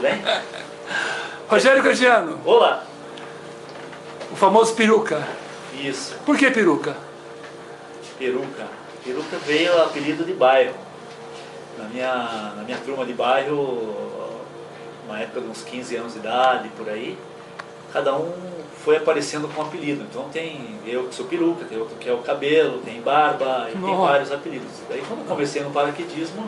bem? Rogério Candiano, Olá! o famoso peruca. Isso, Por que peruca? peruca. Peruca veio o apelido de bairro. Na minha turma de bairro, na época de uns 15 anos de idade, por aí, cada um foi aparecendo com um apelido. Então tem eu que sou peruca, tem outro que é o cabelo, tem barba, e tem vários apelidos. Daí quando eu comecei no paraquedismo,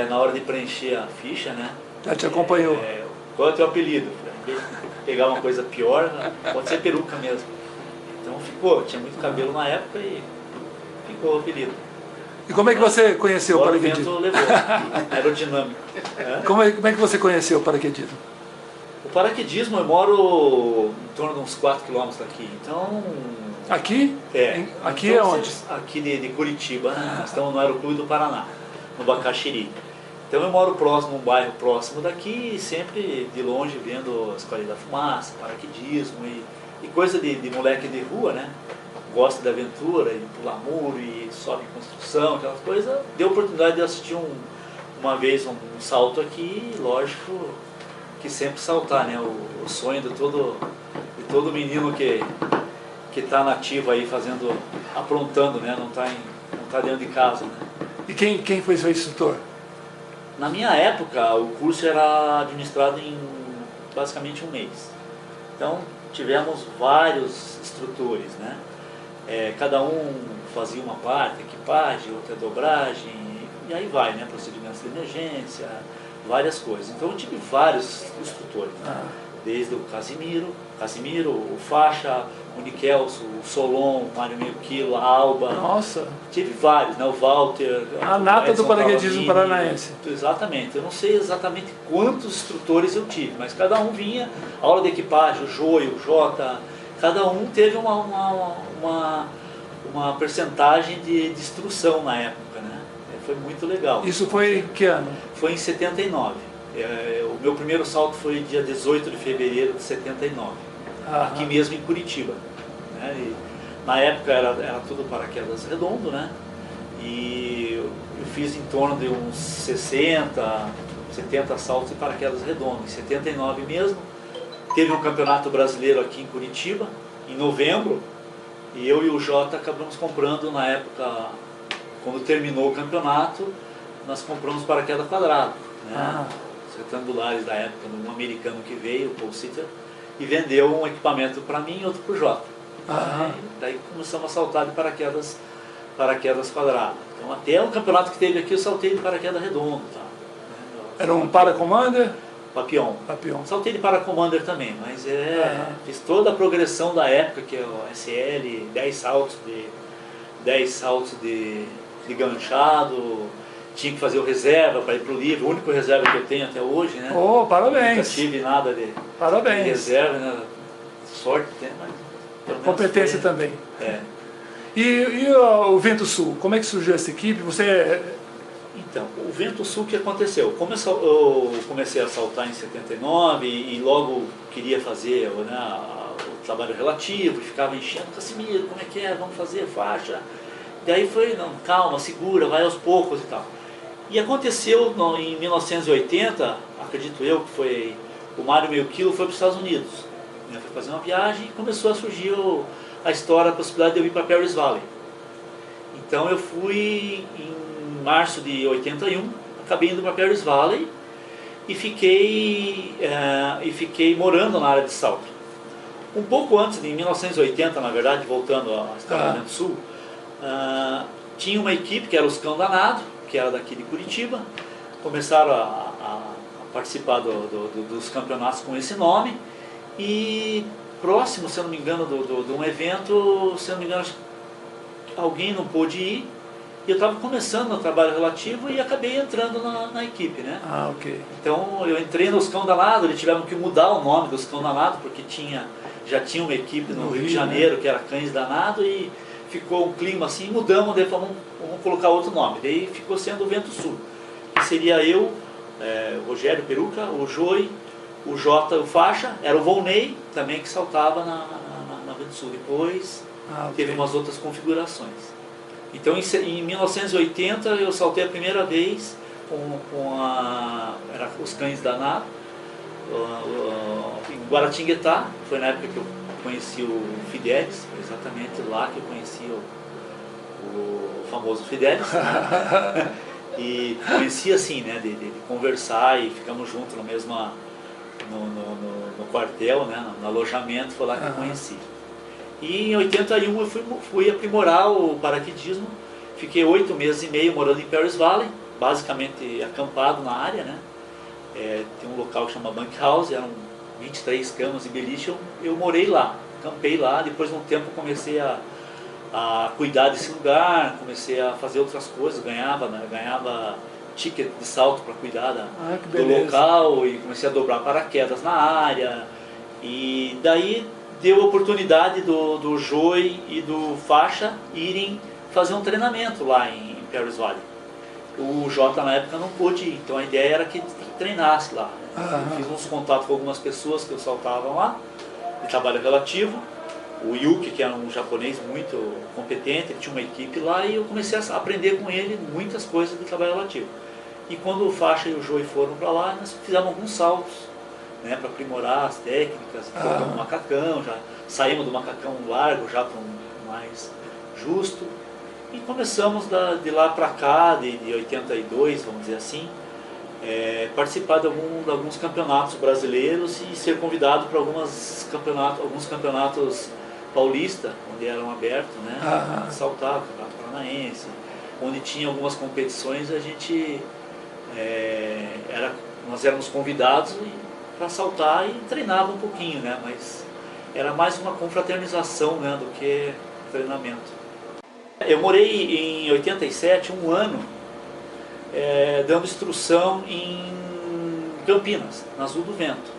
na hora de preencher a ficha, né? Já te acompanhou. Qual é o teu apelido? Pegar uma coisa pior, pode ser peruca mesmo. Então ficou, tinha muito cabelo na época e ficou o apelido. E como é que você conheceu o Agora o paraquedismo? vento levou, aerodinâmico. Como é que você conheceu o paraquedismo? O paraquedismo, eu moro em torno de uns 4 quilômetros daqui, então... Aqui? Aqui então, é onde? Aqui de Curitiba, né? Nós estamos no Aeroclube do Paraná, no Bacaxiri. Então eu moro próximo, num bairro próximo daqui, sempre de longe vendo a Escola da Fumaça, paraquedismo e coisa de moleque de rua, né? Gosta de aventura, e pular muro, e sobe em construção, aquelas coisas. Deu a oportunidade de assistir uma vez um salto aqui, e lógico que sempre saltar, né? O sonho de todo menino que está nativo aí fazendo, aprontando, né? Não tá dentro de casa, né? E quem foi seu instrutor? Na minha época, o curso era administrado em basicamente um mês. Então, tivemos vários instrutores, né? Cada um fazia uma parte, equipagem, outra dobragem, e aí vai, né? Procedimentos de emergência, várias coisas. Então, eu tive vários instrutores, né? Desde o Casimiro, o Faixa, o Nikelso, o Solon, o Mário Meio Quilo, a Alba. Nossa! Tive vários, né? O Walter. A nata do paraquedismo paranaense. Exatamente. Eu não sei exatamente quantos instrutores eu tive, mas cada um vinha, a aula de equipagem, o Joio, o Jota, cada um teve uma percentagem de instrução na época, né? Foi muito legal. Isso foi em que ano? Foi em 79. O meu primeiro salto foi dia 18 de fevereiro de 79, aqui mesmo em Curitiba, né? E na época era tudo paraquedas redondo, né? E eu fiz em torno de uns 60, 70 saltos de paraquedas redondo, em 79 mesmo. Teve um campeonato brasileiro aqui em Curitiba, em novembro, e eu e o Jota acabamos comprando na época, quando terminou o campeonato, nós compramos paraquedas quadrado, né? Retangulares da época, um americano que veio, o Paul Sitter, e vendeu um equipamento para mim e outro para o Jota. Daí começamos a saltar de paraquedas quadrado. Então até o campeonato que teve aqui eu saltei de paraquedas redondo. Tá? Era um Paracommander? Papillon. Saltei de Paracommander também, mas fiz toda a progressão da época, que é o SL, 10 saltos de ganchado. Tinha que fazer o reserva para ir para o livro, o único reserva que eu tenho até hoje, né? Oh, parabéns! Nunca tive nada de reserva, né? Sorte tem, mas pelo menos competência foi, também. E o Vento Sul, como é que surgiu essa equipe? Então, o Vento Sul, o que aconteceu? Eu comecei a saltar em 79 e logo queria fazer o trabalho relativo, e ficava enchendo, Casimiro, como é que é? Vamos fazer faixa? E aí foi, não, calma, segura, vai aos poucos e tal. E aconteceu em 1980, acredito eu, que foi o Mário Meio Quilo foi para os Estados Unidos. Foi fazer uma viagem e começou a surgir a história, a possibilidade de eu ir para Perry's Valley. Então eu fui em março de 81, acabei indo para Perry's Valley e fiquei morando na área de salto. Um pouco antes, em 1980, na verdade, voltando à história do Vento Sul, tinha uma equipe que era os Cão Danado, que era daqui de Curitiba, começaram a participar dos campeonatos com esse nome, e próximo, se eu não me engano, de um evento, se eu não me engano, alguém não pôde ir, e eu estava começando no trabalho relativo e acabei entrando na equipe, né? Então eu entrei nos Cão Danado, eles tiveram que mudar o nome dos Cão Danado, porque já tinha uma equipe no Rio de Janeiro, que era Cães Danado, e ficou um clima assim, mudamos, daí vamos colocar outro nome. Daí ficou sendo o Vento Sul, que seria eu, o Rogério Peruca, o Joey, o Jota, o Faixa, era o Volney também que saltava na Vento Sul. Depois teve umas outras configurações. Então em 1980 eu saltei a primeira vez era os Cães da NAR, em Guaratinguetá. Foi na época que eu conheci o Fidelis, exatamente lá que eu conheci o famoso Fidelis, né? E conheci assim, né, de conversar, e ficamos juntos no quartel, né, no alojamento. Foi lá que eu conheci. E em 81 eu fui aprimorar o paraquedismo. Fiquei 8 meses e meio morando em Perris Valley, basicamente acampado na área, né? Tem um local que chama Bunk House, eram 23 camas e beliche. Eu morei lá, acampei lá. Depois de um tempo comecei a cuidar desse lugar, comecei a fazer outras coisas, ganhava ticket de salto para cuidar do local, e comecei a dobrar paraquedas na área. E daí deu a oportunidade do Joey e do Faixa irem fazer um treinamento lá em Perris Valley. O Jota na época não pôde ir, então a ideia era que ele treinasse lá, né? Eu fiz uns contatos com algumas pessoas que eu saltava lá, de trabalho relativo. O Yuki, que era um japonês muito competente, ele tinha uma equipe lá, e eu comecei a aprender com ele muitas coisas de trabalho relativo. E quando o Faixa e o Joey foram para lá, nós fizemos alguns saltos, né, para aprimorar as técnicas, colocamos um macacão, já saímos do macacão largo já para um mais justo. E começamos de lá para cá, de 82, vamos dizer assim, participar de alguns campeonatos brasileiros e ser convidado para alguns campeonatos paulistas, onde eram abertos, né? Saltar, o Campeonato Paranaense, onde tinha algumas competições. A gente nós éramos convidados para saltar e treinava um pouquinho, né? Mas era mais uma confraternização, né, do que treinamento. Eu morei em 87 um ano dando instrução em Campinas, na Azul do Vento.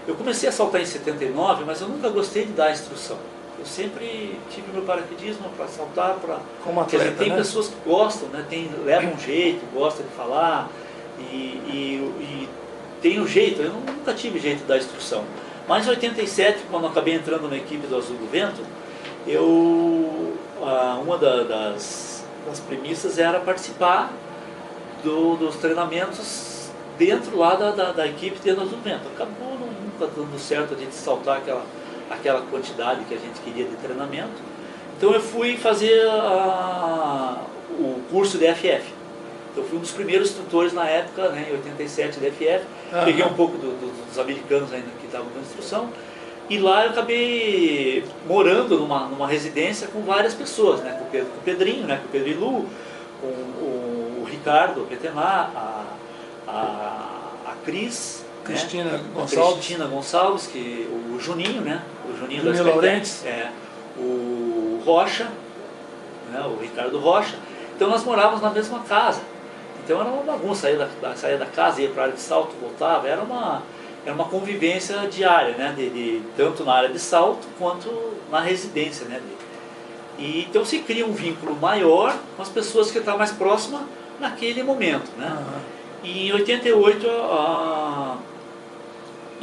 Eu comecei a saltar em 79, mas eu nunca gostei de dar instrução. Eu sempre tive meu paraquedismo para saltar, como atleta, quer dizer, tem, né? pessoas que gostam, né? Levam um jeito, gostam de falar, e tem um jeito. Eu nunca tive jeito de dar instrução. Mas em 87, quando eu acabei entrando na equipe do Azul do Vento, uma das premissas era participar dos treinamentos dentro lá da equipe dentro do Azul do Vento. Acabou nunca dando certo a gente saltar aquela quantidade que a gente queria de treinamento. Então eu fui fazer o curso de FF. Então eu fui um dos primeiros instrutores na época, né, em 87, de FF. Peguei um pouco dos americanos ainda que estavam dando instrução. E lá eu acabei morando numa residência com várias pessoas, né? Com o Pedrinho, né? Com o Pedro Ilu, com o Ricardo Petenar, a Cris, Cristina, né? Gonçalves. Cristina Gonçalves, o Juninho, né? O Juninho da Laurentes. O Rocha, né? O Ricardo Rocha. Então nós morávamos na mesma casa. Então era uma bagunça, saía da casa, ia para a área de salto, voltava, era uma convivência diária, né? Tanto na área de salto quanto na residência, né? E então se cria um vínculo maior com as pessoas que estão mais próximas naquele momento, né? E em 88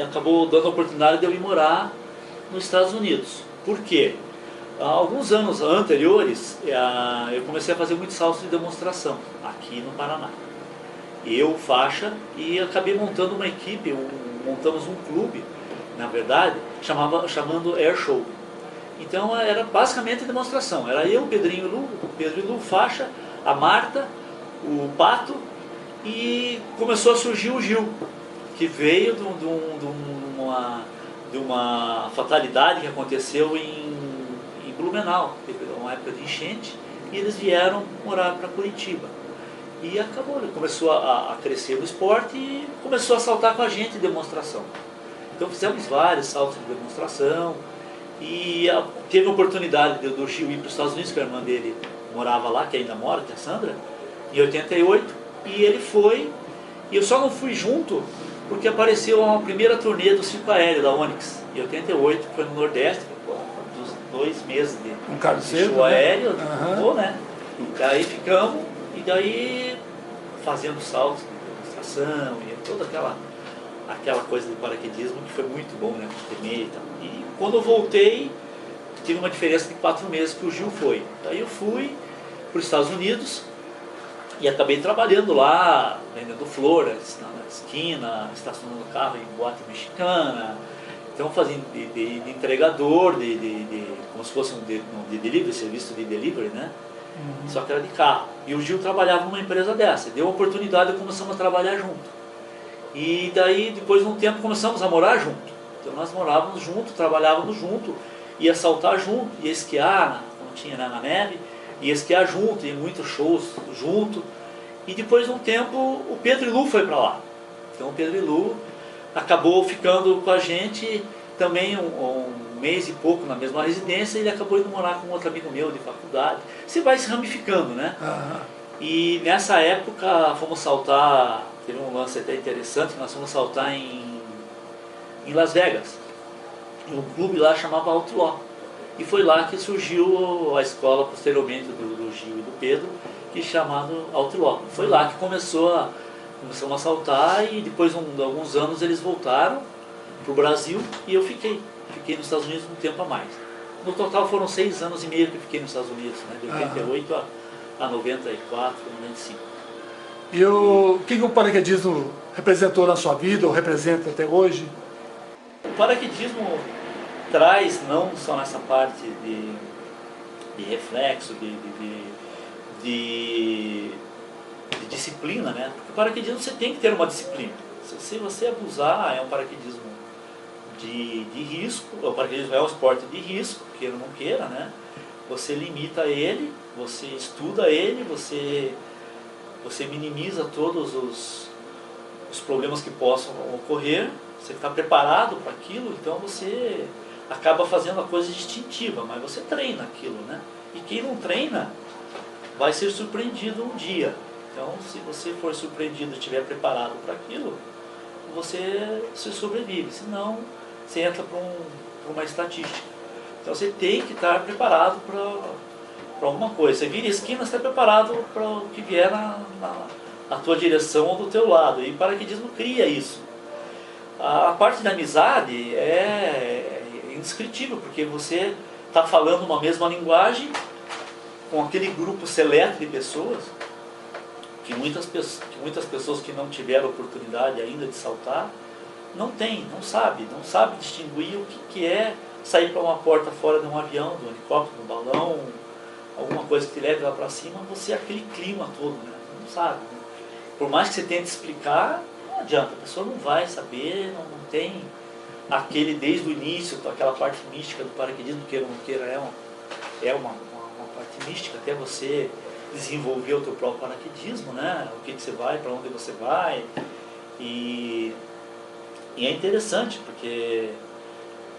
acabou dando a oportunidade de eu ir morar nos Estados Unidos. Por quê? Alguns anos anteriores eu comecei a fazer muitos saltos de demonstração aqui no Paraná. Eu, Faixa, e acabei montando uma equipe, montamos um clube, na verdade, chamando Air Show. Então era basicamente demonstração. Era eu, Pedro Ilu, Faixa, a Marta, o Pato, e começou a surgir o Gil, que veio de uma fatalidade que aconteceu em Blumenau. Teve uma época de enchente e eles vieram morar para Curitiba. E acabou, ele começou a crescer no esporte e começou a saltar com a gente em demonstração. Então fizemos vários saltos de demonstração, e teve a oportunidade do Gil ir para os Estados Unidos, que a irmã dele morava lá, que ainda mora, que é a Sandra, em 88, e ele foi, e eu só não fui junto porque apareceu uma primeira turnê do Circo Aéreo, da Onyx, em 88, que foi no Nordeste, dos 2 meses de show aéreo, né? E daí ficamos, e daí fazendo saltos de demonstração, e toda aquela coisa de paraquedismo que foi muito bom, né? E tal. E quando eu voltei, tive uma diferença de 4 meses que o Gil foi. Daí eu fui para os Estados Unidos, E acabei trabalhando lá, vendendo flores na esquina, estacionando o carro em boate mexicana. Então fazia de entregador, como se fosse de delivery, serviço de delivery, né? Só que era de carro. E o Gil trabalhava numa empresa dessa. Deu a oportunidade e começamos a trabalhar junto. E daí, depois de um tempo, começamos a morar junto. Então nós morávamos junto, trabalhávamos junto, ia saltar junto, ia esquiar, quando tinha na neve, ia esquiar junto, ia em muitos shows junto. E depois de um tempo, o Pedro Ilu foi para lá. Então o Pedro Ilu acabou ficando com a gente também um mês e pouco na mesma residência, e ele acabou indo morar com outro amigo meu de faculdade. Você vai se ramificando, né? E nessa época fomos saltar, teve um lance até interessante, nós fomos saltar em Las Vegas. E um clube lá chamava Outlaw. E foi lá que surgiu a escola posteriormente do Gil e do Pedro, que é chamado Outlaw. Foi lá que começamos a saltar, e depois de alguns anos eles voltaram para o Brasil e eu fiquei nos Estados Unidos um tempo a mais. No total foram 6 anos e meio que eu fiquei nos Estados Unidos, né? De 88 a 94, 95. E o que o paraquedismo representou na sua vida, ou representa até hoje? O paraquedismo traz, não só nessa parte de reflexo, de disciplina, né? Porque o paraquedismo você tem que ter uma disciplina. Se você abusar, é um paraquedismo de risco. O paraquedismo é um esporte de risco, queira ou não queira, né? Você limita ele, você estuda ele, você minimiza todos os problemas que possam ocorrer, você está preparado para aquilo, então você acaba fazendo a coisa instintiva, mas você treina aquilo, né? E quem não treina vai ser surpreendido um dia. Então, se você for surpreendido e estiver preparado para aquilo, você sobrevive, senão você entra para uma estatística. Então você tem que estar preparado para alguma coisa. Você vira esquina, você está preparado para o que vier na tua direção ou do teu lado. E o paraquedismo cria isso. A parte da amizade é indescritível, porque você está falando uma mesma linguagem com aquele grupo seleto de pessoas, que muitas pessoas que não tiveram oportunidade ainda de saltar, não sabe distinguir o que é sair para uma porta fora de um avião, de um helicóptero, de um balão, alguma coisa que te leve lá para cima, você aquele clima todo, né? Não sabe. Né? Por mais que você tente explicar, não adianta, a pessoa não vai saber, não tem aquele desde o início, aquela parte mística do paraquedismo, queira ou não queira, é uma parte mística, até você desenvolver o teu próprio paraquedismo, né? O que você vai, para onde você vai. E é interessante, porque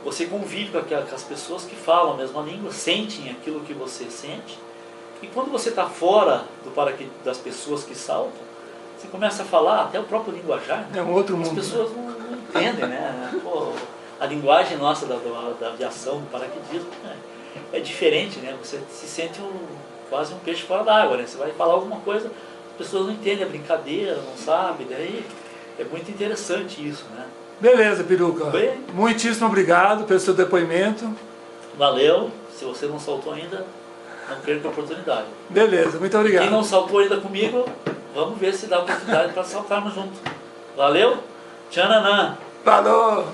você convive com as pessoas que falam a mesma língua, sentem aquilo que você sente. E quando você está fora das pessoas que saltam, você começa a falar até o próprio linguajar. Né? É um outro mundo. As pessoas não entendem, né? Pô, a linguagem nossa da aviação, do paraquedismo, né? É diferente, né? Você se sente quase um peixe fora d'água, né? Você vai falar alguma coisa, as pessoas não entendem a brincadeira, não sabem, daí é muito interessante isso, né? Beleza, Piruca. Bem, muitíssimo obrigado pelo seu depoimento. Valeu. Se você não saltou ainda, não perca a oportunidade. Beleza, muito obrigado. Quem não saltou ainda comigo, vamos ver se dá a oportunidade para saltarmos junto. Valeu? Tchananã. Falou!